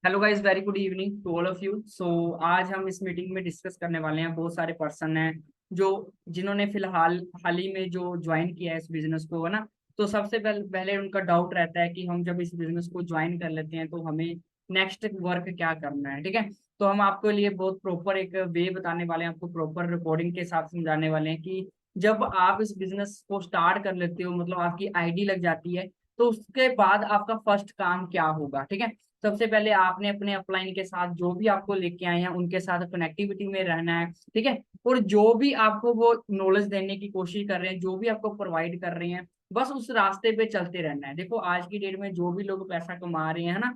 Hello guys, very good evening to all of you. So आज हम इस meeting में डिस्कस करने वाले हैं। बहुत सारे पर्सन हैं जो जिन्होंने फिलहाल हाल ही में जो ज्वाइन किया है इस बिजनेस को, है ना। तो सबसे पहले उनका डाउट रहता है कि हम जब इस बिजनेस को ज्वाइन कर लेते हैं तो हमें नेक्स्ट वर्क क्या करना है, ठीक है। तो हम आपके लिए बहुत प्रॉपर एक वे बताने वाले हैं, आपको प्रॉपर रिकॉर्डिंग के साथ समझाने वाले हैं कि जब आप इस बिजनेस को स्टार्ट कर लेते हो, मतलब आपकी आईडी लग जाती है, तो उसके बाद आपका फर्स्ट काम क्या होगा, ठीक है। सबसे पहले आपने अपने अपलाइन के साथ जो भी आपको लेके आए हैं उनके साथ कनेक्टिविटी में रहना है, ठीक है। और जो भी आपको वो नॉलेज देने की कोशिश कर रहे हैं, जो भी आपको प्रोवाइड कर रहे हैं, बस उस रास्ते पे चलते रहना है। देखो आज की डेट में जो भी लोग पैसा कमा रहे हैं, है ना,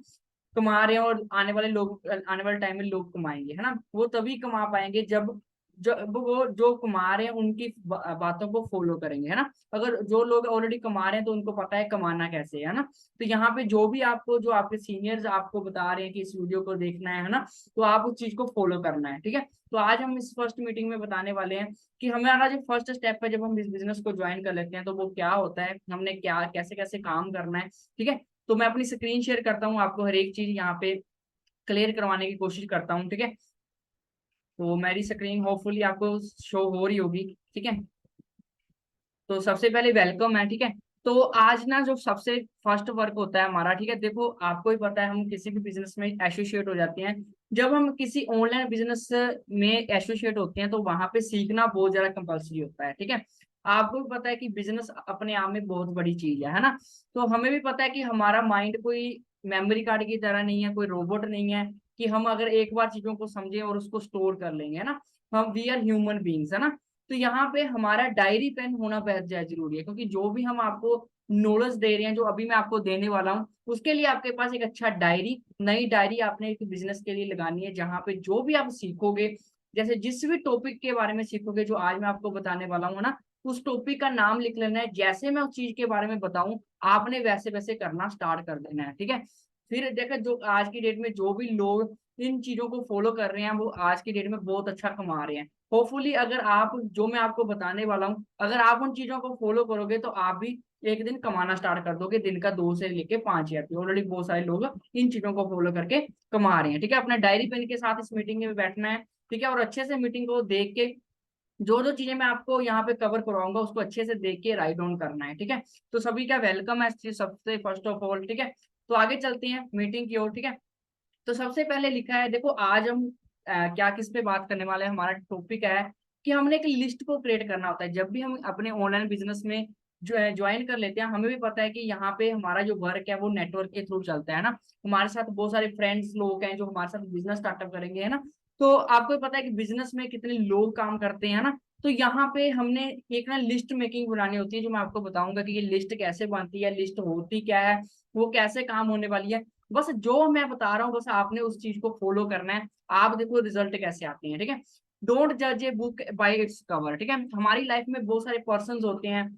कमा रहे हैं, और आने वाले टाइम में लोग कमाएंगे, है ना। वो तभी कमा पाएंगे जब वो जो कमा रहे हैं उनकी बातों को फॉलो करेंगे, है ना। अगर जो लोग ऑलरेडी कमा रहे हैं तो उनको पता है कमाना कैसे है ना। तो यहाँ पे जो भी आपको, जो आपके सीनियर्स आपको बता रहे हैं कि इस वीडियो को देखना है ना, तो आप उस चीज को फॉलो करना है, ठीक है। तो आज हम इस फर्स्ट मीटिंग में बताने वाले हैं कि हमारा जो फर्स्ट स्टेप है जब हम इस बिजनेस को ज्वाइन कर लेते हैं तो वो क्या होता है, हमने क्या कैसे कैसे काम करना है, ठीक है। तो मैं अपनी स्क्रीन शेयर करता हूँ, आपको हर एक चीज यहाँ पे क्लियर करवाने की कोशिश करता हूँ, ठीक है। तो मेरी स्क्रीन होपफुली आपको शो हो रही होगी, ठीक है। तो सबसे पहले वेलकम है, ठीक है। तो आज ना जो सबसे फर्स्ट वर्क होता है हमारा, ठीक है, देखो आपको ही पता है हम किसी भी बिजनेस में एसोसिएट हो जाते हैं। जब हम किसी ऑनलाइन बिजनेस में एसोसिएट होते हैं तो वहां पे सीखना बहुत ज्यादा कंपलसरी होता है, ठीक है। आपको भी पता है कि बिजनेस अपने आप में बहुत बड़ी चीज है ना। तो हमें भी पता है कि हमारा माइंड कोई मेमोरी कार्ड की तरह नहीं है, कोई रोबोट नहीं है कि हम अगर एक बार चीजों को समझें और उसको स्टोर कर लेंगे, है ना। हम वी आर ह्यूमन बींग्स, है ना। तो यहाँ पे हमारा डायरी पेन होना बहुत ज्यादा जरूरी है, क्योंकि जो भी हम आपको नॉलेज दे रहे हैं, जो अभी मैं आपको देने वाला हूँ, उसके लिए आपके पास एक अच्छा डायरी, नई डायरी आपने एक बिजनेस के लिए लगानी है, जहाँ पे जो भी आप सीखोगे, जैसे जिस भी टॉपिक के बारे में सीखोगे जो आज मैं आपको बताने वाला हूँ ना, उस टॉपिक का नाम लिख लेना है। जैसे मैं उस चीज के बारे में बताऊं, आपने वैसे वैसे करना स्टार्ट कर देना है, ठीक है। फिर देखो जो आज की डेट में जो भी लोग इन चीजों को फॉलो कर रहे हैं वो आज की डेट में बहुत अच्छा कमा रहे हैं। होपफुली अगर आप, जो मैं आपको बताने वाला हूँ, अगर आप उन चीजों को फॉलो करोगे तो आप भी एक दिन कमाना स्टार्ट कर दोगे, दिन का 2 से लेके 5 हजार। ऑलरेडी बहुत सारे लोग इन चीजों को फॉलो करके कमा रहे हैं, ठीक है। अपना डायरी पेन के साथ इस मीटिंग में बैठना है, ठीक है, और अच्छे से मीटिंग को देख के जो जो चीजें मैं आपको यहाँ पे कवर करवाऊंगा उसको अच्छे से देख के राइट डाउन करना है, ठीक है। तो सभी का वेलकम है सबसे फर्स्ट ऑफ ऑल, ठीक है। तो आगे चलते हैं मीटिंग की ओर, ठीक है। तो सबसे पहले लिखा है, देखो आज हम क्या किस पे बात करने वाले हैं। हमारा टॉपिक है कि हमने एक लिस्ट को क्रिएट करना होता है जब भी हम अपने ऑनलाइन बिजनेस में जो है ज्वाइन कर लेते हैं। हमें भी पता है कि यहाँ पे हमारा जो वर्क है वो नेटवर्क के थ्रू चलता है ना। हमारे साथ बहुत सारे फ्रेंड्स लोग हैं जो हमारे साथ बिजनेस स्टार्टअप करेंगे, है ना। तो आपको भी पता है कि बिजनेस में कितने लोग काम करते हैं ना। तो यहाँ पे हमने एक ना लिस्ट मेकिंग बनानी होती है, जो मैं आपको बताऊंगा कि ये लिस्ट कैसे बनती है, लिस्ट होती क्या है, वो कैसे काम होने वाली है। बस जो मैं बता रहा हूँ बस आपने उस चीज को फॉलो करना है। आप देखो रिजल्ट कैसे आते हैं, ठीक है। डोंट जज a book by its cover, ठीक है। हमारी लाइफ में बहुत सारे पर्सन होते हैं,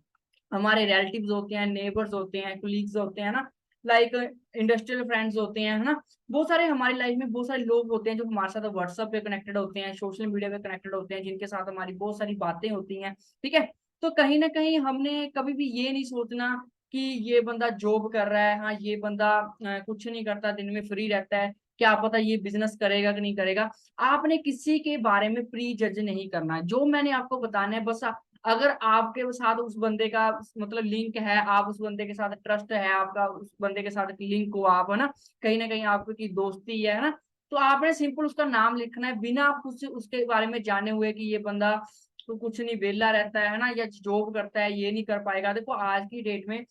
हमारे रिलेटिव्स होते हैं, नेबर्स होते हैं, कुलीग्स होते हैं ना, लाइक इंडस्ट्रियल फ्रेंड्स होते हैं, है ना। बहुत सारे हमारी लाइफ में बहुत सारे लोग होते हैं जो हमारे साथ व्हाट्सएप पे कनेक्टेड होते हैं, सोशल मीडिया पे कनेक्टेड होते हैं, जिनके साथ हमारी बहुत सारी बातें होती हैं, ठीक है। तो कहीं ना कहीं हमने कभी भी ये नहीं सोचना कि ये बंदा जॉब कर रहा है, हाँ ये बंदा कुछ नहीं करता, दिन में फ्री रहता है, क्या पता ये बिजनेस करेगा कि नहीं करेगा। आपने किसी के बारे में प्री जज नहीं करना है। जो मैंने आपको बताना है बस अगर आपके साथ उस बंदे का मतलब लिंक है, आप उस बंदे के साथ ट्रस्ट है आपका, उस बंदे के साथ लिंक हो आप, है ना कहीं आपकी दोस्ती है ना। तो आपने सिंपल उसका नाम लिखना है, बिना आप कुछ उसके बारे में जाने हुए कि ये बंदा तो कुछ नहीं, वेला रहता है ना, या जॉब करता है, ये नहीं कर पाएगा। देखो आज की डेट में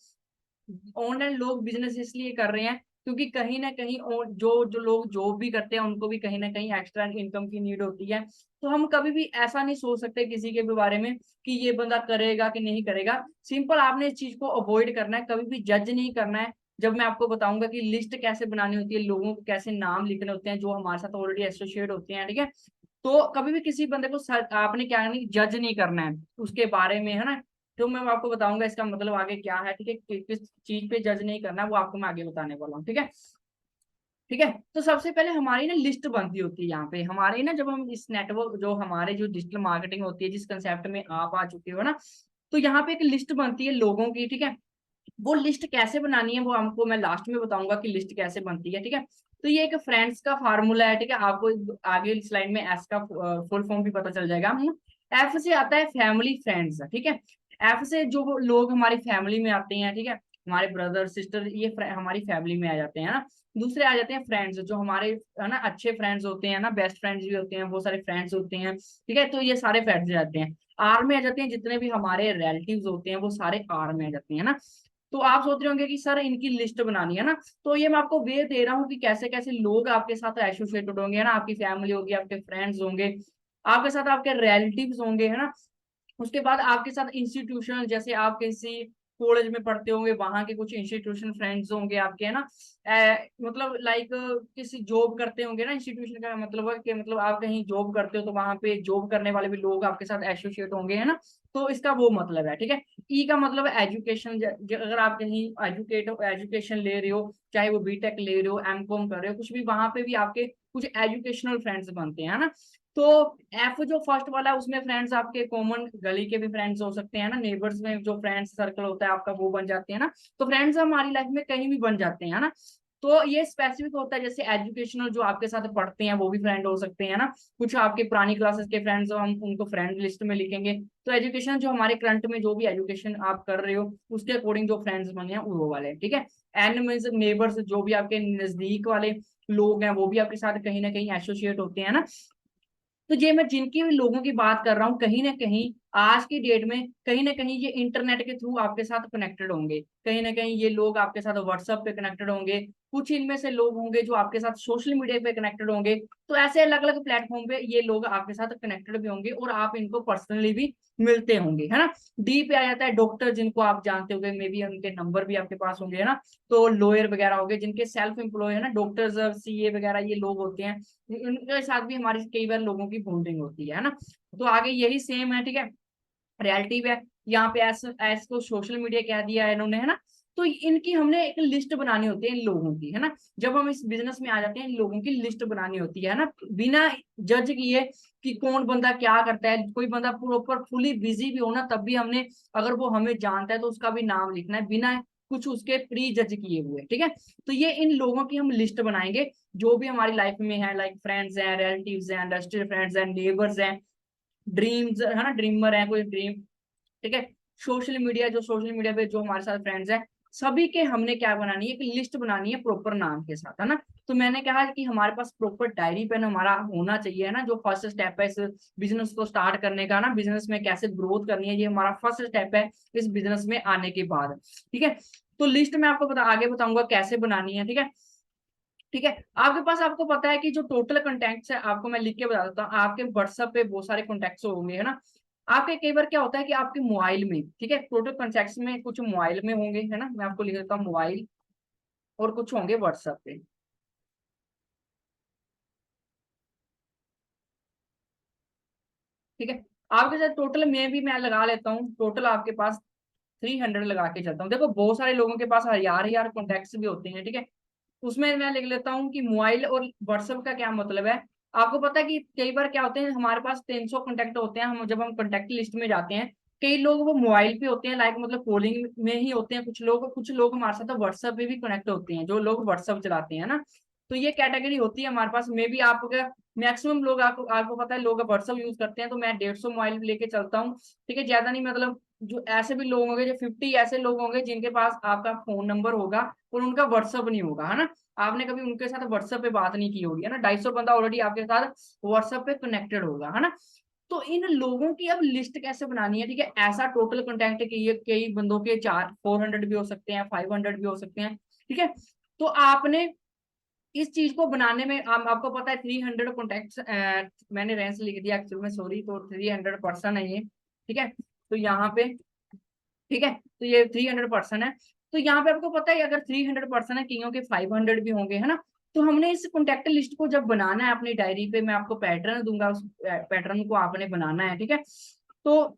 ऑनलाइन लोग बिजनेस इसलिए कर रहे हैं क्योंकि कहीं ना कहीं जो जो लोग जॉब भी करते हैं उनको भी कहीं ना कहीं एक्स्ट्रा इनकम की नीड होती है। तो हम कभी भी ऐसा नहीं सोच सकते किसी के भी बारे में कि ये बंदा करेगा कि नहीं करेगा। सिंपल आपने इस चीज को अवॉइड करना है, कभी भी जज नहीं करना है। जब मैं आपको बताऊंगा कि लिस्ट कैसे बनानी होती है, लोगों को कैसे नाम लिखने होते हैं जो हमारे साथ ऑलरेडी एसोसिएट होते हैं, ठीक है। तो कभी भी किसी बंदे को आपने क्या नहीं जज नहीं करना है उसके बारे में, है ना। तो मैं आपको बताऊंगा इसका मतलब आगे क्या है, ठीक है। किस चीज पे जज नहीं करना है वो आपको मैं आगे बताने वाला हूँ, ठीक है। ठीक है, तो सबसे पहले हमारी ना लिस्ट बनती होती है यहाँ पे हमारी ना, जब हम इस नेटवर्क जो हमारे जो डिजिटल मार्केटिंग होती है जिस कंसेप्ट में आप आ चुके हो ना, तो यहाँ पे एक लिस्ट बनती है लोगों की, ठीक है। वो लिस्ट कैसे बनानी है वो हमको मैं लास्ट में बताऊंगा कि लिस्ट कैसे बनती है, ठीक है। तो ये एक फ्रेंड्स का फार्मूला है, ठीक है। आपको आगे स्लाइड में एस का फुल फॉर्म भी पता चल जाएगा। एफ से आता है फैमिली फ्रेंड्स, ठीक है। एफ से जो लोग हमारी फैमिली में आते हैं, ठीक है, हमारे ब्रदर सिस्टर, ये हमारी फैमिली में आ जाते हैं ना। दूसरे आ जाते हैं फ्रेंड्स, जो हमारे है ना अच्छे फ्रेंड्स होते हैं ना, बेस्ट फ्रेंड्स भी होते हैं, बहुत सारे फ्रेंड्स होते हैं, ठीक है। तो ये सारे फ्रेंड्स आ जाते हैं। आर में आ जाते हैं जितने भी हमारे रिलेटिव्स होते हैं, वो सारे आर में आ जाते हैं ना। तो आप सोच रहे होंगे कि सर इनकी लिस्ट बनानी है ना, तो ये मैं आपको वे दे रहा हूँ कि कैसे कैसे लोग आपके साथ एसोसिएटेड होंगे, है ना। आपकी फैमिली होगी, आपके फ्रेंड्स होंगे, आपके साथ आपके रिलेटिव्स होंगे, है ना। उसके बाद आपके साथ इंस्टीट्यूशन, जैसे आप किसी कॉलेज में पढ़ते होंगे, वहां के कुछ इंस्टीट्यूशन फ्रेंड्स होंगे आपके, है ना। मतलब लाइक किसी जॉब करते होंगे ना, इंस्टीट्यूशन का मतलब है कि मतलब आप कहीं जॉब करते हो तो वहां पे जॉब करने वाले भी लोग आपके साथ एसोसिएट होंगे, है ना। तो इसका वो मतलब है, ठीक है। ई का मतलब है एजुकेशन, अगर आप कहीं एजुकेशन ले रहे हो, चाहे वो बीटेक ले रहे हो, एमकॉम कर रहे हो, कुछ भी, वहां पे भी आपके कुछ एजुकेशनल फ्रेंड्स बनते हैं, है ना। तो एफ जो फर्स्ट वाला है, उसमें फ्रेंड्स आपके कॉमन गली के भी फ्रेंड्स हो सकते हैं ना, नेबर्स में जो फ्रेंड्स सर्कल होता है आपका वो बन जाते हैं ना। तो फ्रेंड्स हमारी लाइफ में कहीं भी बन जाते हैं ना। तो ये स्पेसिफिक होता है, जैसे एजुकेशनल जो आपके साथ पढ़ते हैं वो भी फ्रेंड हो सकते हैं ना। कुछ आपके पुरानी क्लासेस के फ्रेंड्स हो, हम उनको फ्रेंड लिस्ट में लिखेंगे। तो एजुकेशन जो हमारे करंट में जो भी एजुकेशन आप कर रहे हो उसके अकॉर्डिंग जो फ्रेंड्स बने हैं वो वाले, ठीक है। एन मींस नेबर्स, जो भी आपके नजदीक वाले लोग हैं वो भी आपके साथ कहीं ना कहीं एसोसिएट होते हैं ना। तो ये मैं जिनकी भी लोगों की बात कर रहा हूँ, कहीं ना कहीं आज की डेट में कहीं ना कहीं ये इंटरनेट के थ्रू आपके साथ कनेक्टेड होंगे। कहीं ना कहीं ये लोग आपके साथ व्हाट्सएप पे कनेक्टेड होंगे। कुछ इनमें से लोग होंगे जो आपके साथ सोशल मीडिया पे कनेक्टेड होंगे। तो ऐसे अलग अलग प्लेटफॉर्म पे ये लोग आपके साथ कनेक्टेड भी होंगे और आप इनको पर्सनली भी मिलते होंगे, है ना। डी पे आ जाता है डॉक्टर, जिनको आप जानते होंगे, मे बी उनके नंबर भी आपके पास होंगे, है ना। तो लॉयर वगैरह हो गए, जिनके सेल्फ एम्प्लॉय है ना, डॉक्टर्स, सीए वगैरह ये लोग होते हैं, उनके साथ भी हमारी कई बार लोगों की बॉन्डिंग होती है ना। तो आगे यही सेम है, ठीक है। रियलिटी है, यहाँ पे एस एस को सोशल मीडिया कह दिया है इन्होंने, है ना। तो इनकी हमने एक लिस्ट बनानी होती है इन लोगों की, है ना। जब हम इस बिजनेस में आ जाते हैं, इन लोगों की लिस्ट बनानी होती है ना, बिना जज किए कि कौन बंदा क्या करता है। कोई बंदा प्रॉपर फुली बिजी भी हो ना, तब भी हमने, अगर वो हमें जानता है तो उसका भी नाम लिखना है, बिना कुछ उसके प्री जज किए हुए, ठीक है। तो ये इन लोगों की हम लिस्ट बनाएंगे जो भी हमारी लाइफ में है, लाइक फ्रेंड्स हैं, रिलेटिव्स हैं, इंडस्ट्रियल फ्रेंड्स हैं, नेबर्स हैं, ड्रीम्स, है ना, ड्रीमर है कोई ड्रीम, ठीक है। सोशल मीडिया, जो सोशल मीडिया पे जो हमारे साथ फ्रेंड्स हैं, सभी के हमने क्या बनानी है, एक लिस्ट बनानी है प्रॉपर नाम के साथ, है ना। तो मैंने कहा कि हमारे पास प्रॉपर डायरी पेन हमारा होना चाहिए, है ना। जो फर्स्ट स्टेप है इस बिजनेस को स्टार्ट करने का ना, बिजनेस में कैसे ग्रोथ करनी है, ये हमारा फर्स्ट स्टेप है इस बिजनेस में आने के बाद, ठीक है। तो लिस्ट में आपको आगे बताऊंगा कैसे बनानी है, ठीक है। ठीक है, आपके पास, आपको पता है कि जो टोटल कॉन्टैक्ट्स है, आपको मैं लिख के बता देता हूँ। आपके व्हाट्सएप पे बहुत सारे कॉन्टैक्ट्स होंगे, है ना। आपके कई बार क्या होता है कि आपके मोबाइल में, ठीक है, टोटल कॉन्टैक्ट्स में कुछ मोबाइल में होंगे, है ना। मैं आपको लिख देता हूँ मोबाइल, और कुछ होंगे व्हाट्सएप पे, ठीक है। आपके साथ टोटल में भी मैं लगा लेता हूँ, टोटल आपके पास 300 लगा के चलता हूँ। देखो बहुत सारे लोगों के पास हजार हजार कॉन्टैक्ट्स भी होते हैं, ठीक है। उसमें मैं लिख लेता हूँ कि मोबाइल और व्हाट्सएप का क्या मतलब है। आपको पता है कि कई बार क्या होते हैं, हमारे पास 300 कॉन्टैक्ट होते हैं, हम जब हम कॉन्टैक्ट लिस्ट में जाते हैं, कई लोग वो मोबाइल पे होते हैं, लाइक मतलब कॉलिंग में ही होते हैं कुछ लोग, कुछ लोग हमारे साथ व्हाट्सएप पे भी कनेक्ट होते हैं, जो लोग व्हाट्सएप चलाते हैं ना। तो ये कैटेगरी होती है हमारे पास। मे भी आपका मैक्सिमम लोग, आपको आपको पता है लोग व्हाट्सएप यूज करते हैं, तो मैं 150 मोबाइल लेके चलता हूँ, ठीक है, ज्यादा नहीं। मतलब जो ऐसे भी लोग होंगे, जो 50 ऐसे लोग होंगे जिनके पास आपका फोन नंबर होगा और उनका व्हाट्सएप नहीं होगा, है ना। आपने कभी उनके साथ व्हाट्सएप पे बात नहीं की होगी, है ना। 250 बंदा ऑलरेडी आपके साथ व्हाट्सएप पे कनेक्टेड होगा, है ना। तो इन लोगों की अब लिस्ट कैसे बनानी है, ठीक है। ऐसा टोटल कॉन्टैक्ट है कि ये कई बंदों के 400 भी हो सकते हैं, 500 भी हो सकते हैं, ठीक है। तो आपने इस चीज को बनाने में, आपको पता है 300 कॉन्टेक्ट, मैंने रेंज लिख दिया एक्चुअल में, सॉरी। तो 300 पर्सन है ये, ठीक है। तो यहाँ पे, ठीक है, तो ये 300 पर्सन है। तो यहाँ पे आपको पता है अगर 300 पर्सन है, कईयों के 500 भी होंगे, है ना। तो हमने इस कॉन्टेक्ट लिस्ट को जब बनाना है अपनी डायरी पे, मैं आपको पैटर्न दूंगा, उस पैटर्न को आपने बनाना है, ठीक है। तो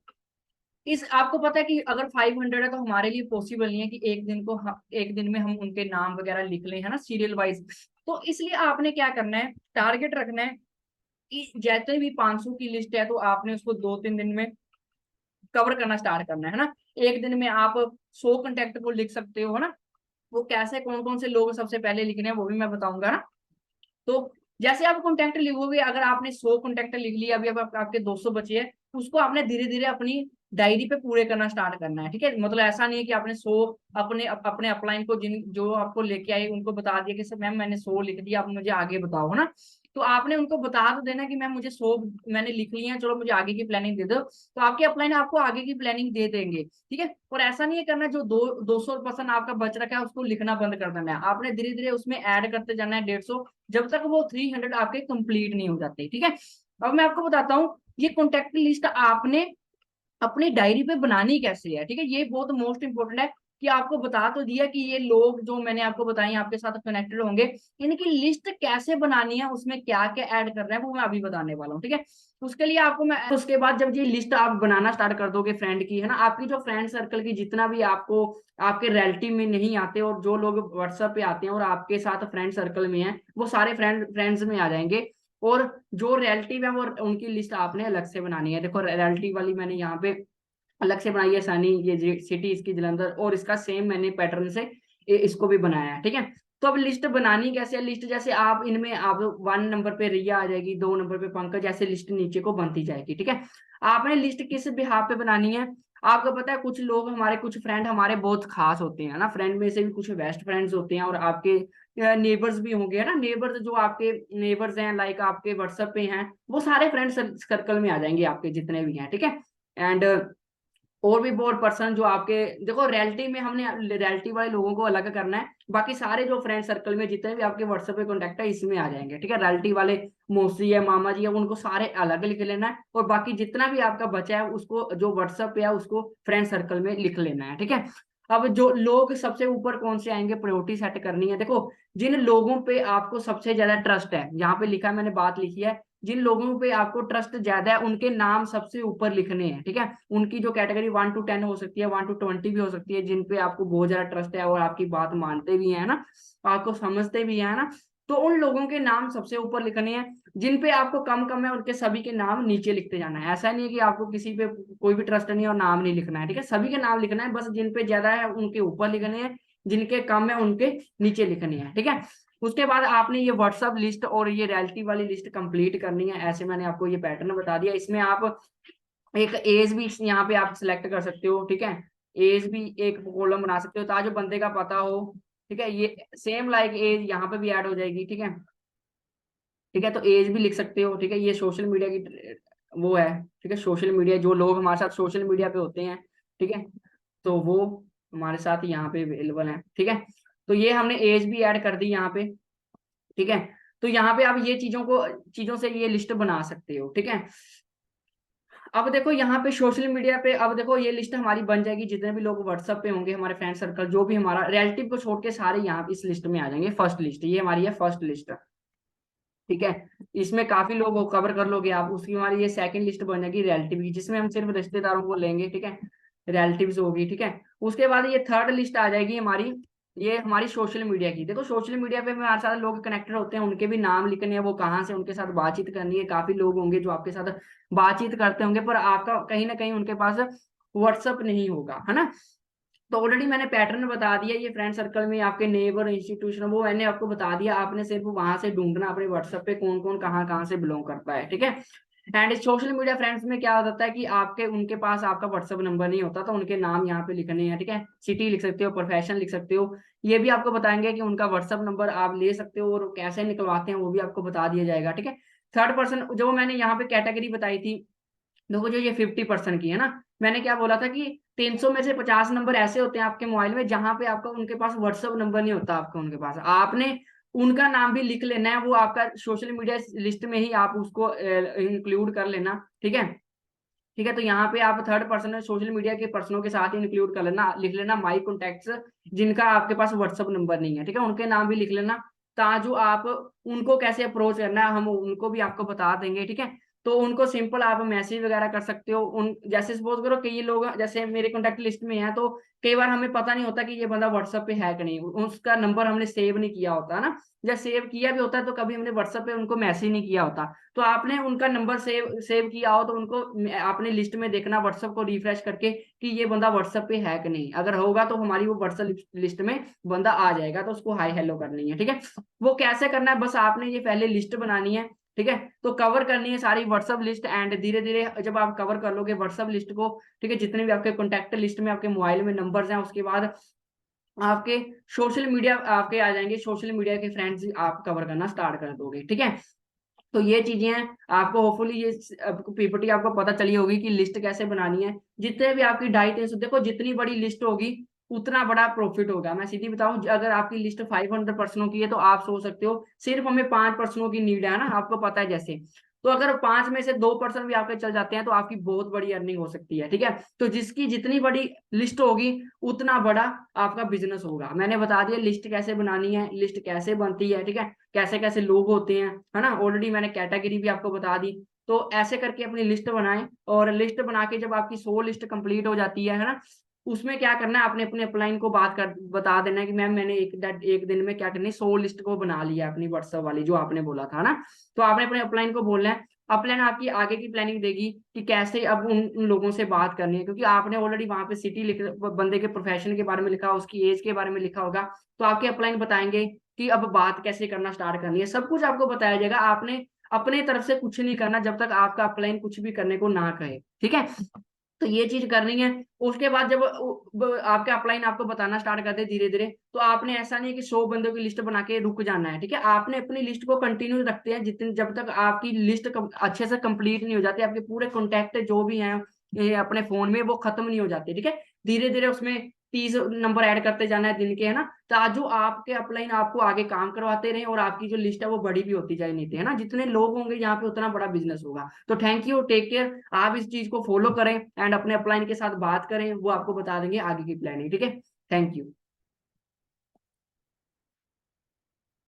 इस, आपको पता है कि अगर 500 है तो हमारे लिए पॉसिबल नहीं है कि एक दिन को एक दिन में हम उनके नाम वगैरह लिख लें, है ना, सीरियल वाइज। तो इसलिए आपने क्या करना है, टारगेट रखना है कि जैसे भी 500 की लिस्ट है, तो आपने उसको 2-3 दिन में कवर करना स्टार्ट करना है ना। एक दिन में आप 100 कंटेक्ट को लिख सकते हो, है ना। वो कैसे, कौन कौन से लोग सबसे पहले लिखने हैं वो भी मैं बताऊंगा ना। तो जैसे आप कॉन्टेक्ट लिखोगे, अगर आपने 100 कॉन्टेक्ट लिख लिया, अभी अब आपके 200 बचे हैं, उसको आपने धीरे धीरे अपनी डायरी पे पूरे करना स्टार्ट करना है, ठीक है। मतलब ऐसा नहीं है कि आपने 100 अपने अपलाइन को जिन जो आपको लेके आए उनको बता दिया कि सर मैम मैंने 100 लिख दिया, आप मुझे आगे बताओ, है ना। तो आपने उनको बता तो देना कि मैम मुझे 100 मैंने लिख लिया है, चलो मुझे आगे की प्लानिंग दे दो, तो आपके अपलाइन आपको आगे की प्लानिंग दे देंगे, ठीक है। और ऐसा नहीं है करना जो 200% आपका बच रखा है उसको लिखना बंद कर देना है, आपने धीरे धीरे उसमें ऐड करते जाना है 150, जब तक वो 300 आपके कंप्लीट नहीं हो जाते, ठीक है। अब मैं आपको बताता हूँ ये कॉन्टेक्ट लिस्ट आपने अपनी डायरी पे बनानी कैसे है, ठीक है। ये बहुत मोस्ट इंपोर्टेंट है कि आपको बता तो दिया कि ये लोग जो मैंने आपको बताई आपके साथ कनेक्टेड होंगे, इनकी लिस्ट कैसे बनानी है, उसमें क्या क्या ऐड करना है वो मैं अभी बताने वाला हूँ, ठीक है। उसके लिए आपको मैं उसके बाद जब ये लिस्ट आप बनाना स्टार्ट कर दोगे फ्रेंड की, है ना, आपकी जो फ्रेंड सर्कल की जितना भी आपको आपके रिलेटिव में नहीं आते और जो लोग व्हाट्सएप पे आते हैं और आपके साथ फ्रेंड सर्कल में है, वो सारे फ्रेंड्स में आ जाएंगे। और जो रिलेटिव है वो उनकी लिस्ट आपने अलग से बनानी है। देखो रिलेटिव वाली मैंने यहाँ पे अलग से बनाई है, सनी ये सिटी इसकी जलंधर, और इसका सेम मैंने पैटर्न से इसको भी बनाया है, ठीक है। तो अब लिस्ट बनानी कैसे है, लिस्ट जैसे आप इनमें आप 1 नंबर पे रिया आ जाएगी, 2 नंबर पे पंकज, ऐसे लिस्ट नीचे को बनती जाएगी, ठीक है। आपने लिस्ट किस बिहाफ पे बनानी है, आपको पता है कुछ लोग हमारे कुछ फ्रेंड हमारे बहुत खास होते हैं ना, फ्रेंड में से भी कुछ बेस्ट फ्रेंड्स होते हैं और आपके नेबर्स भी होंगे, है ना। नेबर्स जो आपके नेबर्स हैं लाइक आपके व्हाट्सएप पे हैं, वो सारे फ्रेंड सर्कल में आ जाएंगे आपके जितने भी हैं, ठीक है। एंड और भी बहुत पर्सन जो आपके, देखो रियलिटी में हमने रियलिटी वाले लोगों को अलग करना है, बाकी सारे जो फ्रेंड सर्कल में जितने भी आपके व्हाट्सएप पे कॉन्टेक्ट है इसमें आ जाएंगे, ठीक है। रियलिटी वाले मौसी है, मामा जी है, उनको सारे अलग लिख लेना है, और बाकी जितना भी आपका बचा है उसको जो व्हाट्सएप पे है उसको फ्रेंड सर्कल में लिख लेना है, ठीक है। अब जो लोग सबसे ऊपर कौन से आएंगे, प्रायोरिटी सेट करनी है। देखो जिन लोगों पे आपको सबसे ज्यादा ट्रस्ट है, यहाँ पे लिखा है मैंने बात लिखी है, जिन लोगों पे आपको ट्रस्ट ज्यादा है उनके नाम सबसे ऊपर लिखने हैं, ठीक है। उनकी जो कैटेगरी 1 to 10 हो सकती है, 1 to 20 भी हो सकती है, जिन पे आपको बहुत ज्यादा ट्रस्ट है और आपकी बात मानते भी है ना, आपको समझते भी है ना, तो उन लोगों के नाम सबसे ऊपर लिखने हैं। जिन पे आपको कम कम है उनके सभी के नाम नीचे लिखते जाना है। ऐसा नहीं है कि आपको किसी पे कोई भी ट्रस्ट नहीं है और नाम नहीं लिखना है, ठीक है। सभी के नाम लिखना है, बस जिन पे ज्यादा है उनके ऊपर लिखने हैं, जिनके कम है उनके नीचे लिखने हैं, ठीक है। उसके बाद आपने ये व्हाट्सएप लिस्ट और ये रियलिटी वाली लिस्ट कंप्लीट करनी है। ऐसे मैंने आपको ये पैटर्न बता दिया। इसमें आप एक एज भी यहाँ पे आप सिलेक्ट कर सकते हो, ठीक है। एज भी एक कॉलम बना सकते हो ताकि बंदे का पता हो, ठीक है। ये सेम लाइक एज यहाँ पे भी ऐड हो जाएगी, ठीक है। ठीक है, तो एज भी लिख सकते हो, ठीक है। ये सोशल मीडिया की वो है, ठीक है। सोशल मीडिया जो लोग हमारे साथ सोशल मीडिया पे होते हैं, ठीक है, तो वो हमारे साथ यहाँ पे अवेलेबल है, ठीक है। तो ये हमने एज भी ऐड कर दी यहाँ पे, ठीक है। तो यहाँ पे आप ये चीजों से ये लिस्ट बना सकते हो, ठीक है। अब देखो यहाँ पे सोशल मीडिया पे, अब देखो ये लिस्ट हमारी बन जाएगी, जितने भी लोग व्हाट्सएप पे होंगे हमारे फ्रेंड सर्कल, जो भी हमारा रिलेटिव को छोड़ के सारे यहाँ पे इस लिस्ट में आ जाएंगे। फर्स्ट लिस्ट ये हमारी है, फर्स्ट लिस्ट, ठीक है। इसमें काफी लोग कवर कर लोगे आप, उसकी हमारी ये सेकंड लिस्ट बन जाएगी रिलेटिव की, जिसमें हम सिर्फ रिश्तेदारों को लेंगे, ठीक है, रिलेटिव्स होगी, ठीक है। उसके बाद ये थर्ड लिस्ट आ जाएगी हमारी, ये हमारी सोशल मीडिया की। देखो सोशल मीडिया पे हमारे साथ लोग कनेक्टेड होते हैं, उनके भी नाम लिखने हैं, वो कहाँ से उनके साथ बातचीत करनी है। काफी लोग होंगे जो आपके साथ बातचीत करते होंगे पर आपका कहीं ना कहीं उनके पास व्हाट्सअप नहीं होगा, है ना। तो ऑलरेडी मैंने पैटर्न बता दिया, ये फ्रेंड सर्कल में आपके नेबर इंस्टीट्यूशन वो मैंने आपको बता दिया, आपने सिर्फ वहां से ढूंढना अपने व्हाट्सएप पे कौन कौन कहाँ कहाँ से बिलोंग करता है, ठीक है। एंड सोशल मीडिया फ्रेंड्स में क्या होता है कि आपके उनके पास आपका व्हाट्सएप नंबर नहीं होता, तो उनके नाम यहाँ पे लिखने हैं, ठीक है। सिटी लिख सकते हो, प्रोफेशन लिख सकते हो, ये भी आपको बताएंगे कि उनका व्हाट्सएप नंबर आप ले सकते हो और कैसे निकलवाते हैं वो भी आपको बता दिया जाएगा, ठीक है। थर्ड पर्सन जो मैंने यहाँ पे कैटेगरी बताई थी, देखो जो ये 50% की है ना, मैंने क्या बोला था कि 300 में से 50 नंबर ऐसे होते हैं आपके मोबाइल में जहां पे आपका उनके पास व्हाट्सएप नंबर नहीं होता, आपका उनके पास आपने उनका नाम भी लिख लेना है, वो आपका सोशल मीडिया लिस्ट में ही आप उसको इंक्लूड कर लेना, ठीक है। ठीक है, तो यहाँ पे आप थर्ड पर्सन सोशल मीडिया के पर्सनों के साथ इंक्लूड कर लेना, लिख लेना माई कॉन्टेक्ट्स, जिनका आपके पास व्हाट्सएप नंबर नहीं है, ठीक है, उनके नाम भी लिख लेना, ताजो आप उनको कैसे अप्रोच करना है हम उनको भी आपको बता देंगे, ठीक है। तो उनको सिंपल आप मैसेज वगैरह कर सकते हो। उन जैसे सपोज करो कई लोग जैसे मेरे कॉन्टेक्ट लिस्ट में है, तो कई बार हमें पता नहीं होता कि ये बंदा व्हाट्सएप पे है कि नहीं, उसका नंबर हमने सेव नहीं किया होता ना, या सेव किया भी होता है तो कभी हमने व्हाट्सएप पे उनको मैसेज नहीं किया होता। तो आपने उनका नंबर सेव किया हो तो उनको आपने लिस्ट में देखना व्हाट्सएप को रिफ्रेश करके कि ये बंदा व्हाट्सएप पे है कि नहीं। अगर होगा तो हमारी वो व्हाट्सएप लिस्ट में बंदा आ जाएगा, तो उसको हाई हेलो करनी है, ठीक है। वो कैसे करना है, बस आपने ये पहले लिस्ट बनानी है, ठीक है। तो कवर करनी है सारी व्हाट्सएप लिस्ट, एंड धीरे धीरे जब आप कवर कर लोगे व्हाट्सएप लिस्ट को, ठीक है, जितने भी आपके कॉन्टैक्ट लिस्ट में आपके मोबाइल में नंबर्स हैं, उसके बाद आपके सोशल मीडिया आपके आ जाएंगे, सोशल मीडिया के फ्रेंड्स आप कवर करना स्टार्ट कर दोगे, ठीक है। तो ये चीजें हैं, आपको होपफुली ये पीपीटी आपको पता चली होगी कि लिस्ट कैसे बनानी है। जितने भी आपकी 250-300, देखो जितनी बड़ी लिस्ट होगी उतना बड़ा प्रॉफिट होगा। मैं सीधी बताऊं, अगर आपकी लिस्ट 500 पर्सनों की है तो आप सोच सकते हो सिर्फ हमें 5 पर्सनों की नीड है ना, आपको पता है जैसे। तो अगर 5 में से 2% भी आपके चल जाते हैं तो आपकी बहुत बड़ी अर्निंग हो सकती है, ठीक है। तो जिसकी जितनी बड़ी लिस्ट होगी उतना बड़ा आपका बिजनेस होगा। मैंने बता दिया लिस्ट कैसे बनानी है, लिस्ट कैसे बनती है, ठीक है, कैसे कैसे लोग होते हैं, है ना, ऑलरेडी मैंने कैटेगरी भी आपको बता दी। तो ऐसे करके अपनी लिस्ट बनाएं, और लिस्ट बना के जब आपकी 100 लिस्ट कंप्लीट हो जाती है ना, उसमें क्या करना है, आपने अपने अपलाइन को बता देना है कि मैम मैंने एक दिन में क्या करनी है, 100 लिस्ट को बना लिया अपनी व्हाट्सएप वाली जो आपने बोला था ना। तो आपने अपने अपलाइन को बोलना है, अपलाइन आपकी आगे की प्लानिंग देगी कि कैसे अब उन लोगों से बात करनी है, क्योंकि आपने ऑलरेडी वहां पे सिटी लिख, बंदे के प्रोफेशन के बारे में लिखा, उसकी एज के बारे में लिखा होगा। तो आपके अपलाइन बताएंगे कि अब बात कैसे करना स्टार्ट करनी है, सब कुछ आपको बताया जाएगा। आपने अपने तरफ से कुछ नहीं करना जब तक आपका अपलाइन कुछ भी करने को ना कहे, ठीक है। तो ये चीज करनी है। उसके बाद जब आपके अपलाइन आपको बताना स्टार्ट कर दे धीरे धीरे, तो आपने ऐसा नहीं कि 100 बंदों की लिस्ट बना के रुक जाना है, ठीक है। आपने अपनी लिस्ट को कंटिन्यू रखते हैं जितने, जब तक आपकी लिस्ट अच्छे से कंप्लीट नहीं हो जाती, आपके पूरे कॉन्टैक्ट जो भी हैं ये अपने फोन में वो खत्म नहीं हो जाते, ठीक है। धीरे धीरे उसमें 30 नंबर ऐड करते जाना है दिन के, है ना, ताजो आपके अपलाइन आपको आगे काम करवाते रहे और आपकी जो लिस्ट है वो बड़ी भी होती जाए, नहीं है ना, जितने लोग होंगे यहाँ पे उतना बड़ा बिजनेस होगा। तो थैंक यू, टेक केयर। आप इस चीज को फॉलो करें एंड अपने अपलाइन के साथ बात करें, वो आपको बता देंगे आगे की प्लानिंग, ठीक है। Thank you.